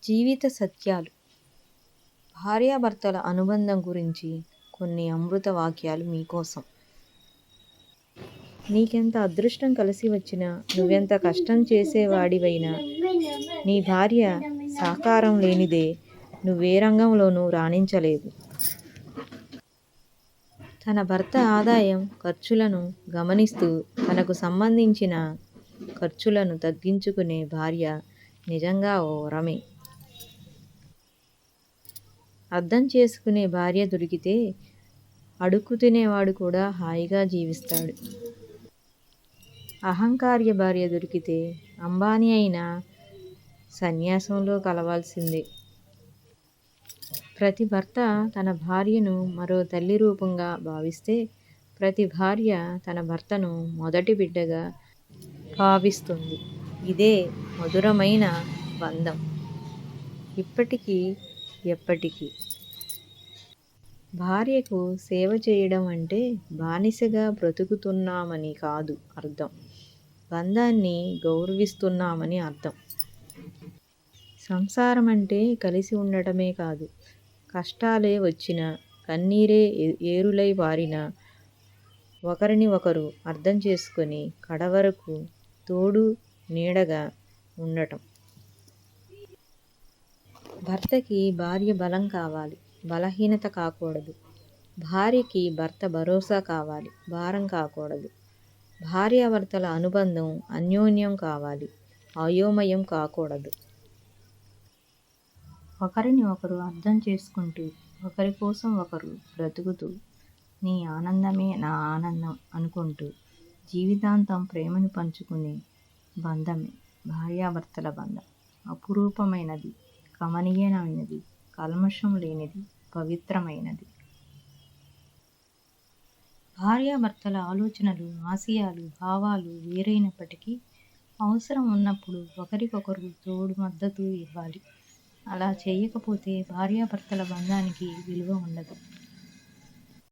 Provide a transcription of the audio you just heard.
జీవిత సత్యాలు. భార్యాభర్తల అనుబంధం గురించి కొన్ని అమృత వాక్యాలు మీకోసం. నీకెంత అదృష్టం కలిసి వచ్చినా, నువ్వెంత కష్టం చేసేవాడివైనా, నీ భార్య సహకారం లేనిదే నువ్వే రంగంలోనూ రాణించలేవు. తన భర్త ఆదాయం, ఖర్చులను గమనిస్తూ తనకు సంబంధించిన ఖర్చులను తగ్గించుకునే భార్య నిజంగా ఓ వరమే. అర్థం చేసుకునే భార్య దొరికితే అడుక్కు తినేవాడు కూడా హాయిగా జీవిస్తాడు. అహంకార్య భార్య దొరికితే అంబానీ అయినా సన్యాసంలో కలవాల్సిందే. ప్రతి భర్త తన భార్యను మరో తల్లి రూపంగా భావిస్తే, ప్రతి భార్య తన భర్తను మొదటి బిడ్డగా భావిస్తుంది. ఇదే మధురమైన బంధం, ఇప్పటికీ ఎప్పటికీ. భార్యకు సేవ చేయడం అంటే బానిసగా బ్రతుకుతున్నామని కాదు అర్థం, బంధాన్ని గౌరవిస్తున్నామని అర్థం. సంసారం అంటే కలిసి ఉండటమే కాదు, కష్టాలే వచ్చినా, కన్నీరే ఏరులై పారినా ఒకరిని ఒకరు అర్థం చేసుకొని కడవరకు తోడు నీడగా ఉండటం. భర్తకి భార్య బలం కావాలి, బలహీనత కాకూడదు. భార్యకి భర్త భరోసా కావాలి, భారం కాకూడదు. భార్యాభర్తల అనుబంధం అన్యోన్యం కావాలి, అయోమయం కాకూడదు. ఒకరిని ఒకరు అర్థం చేసుకుంటూ, ఒకరి కోసం ఒకరు బ్రతుకుతూ, నీ ఆనందమే నా ఆనందం అనుకుంటూ జీవితాంతం ప్రేమను పంచుకునే బంధమే భార్యాభర్తల బంధం. అపురూపమైనది, కమనీయమైనది, కల్మషం లేనిది, పవిత్రమైనది. భార్యాభర్తల ఆలోచనలు, ఆశయాలు, భావాలు వేరైనప్పటికీ అవసరం ఉన్నప్పుడు ఒకరికొకరు తోడు మద్దతు ఇవ్వాలి. అలా చేయకపోతే భార్యాభర్తల బంధానికి విలువ ఉండదు.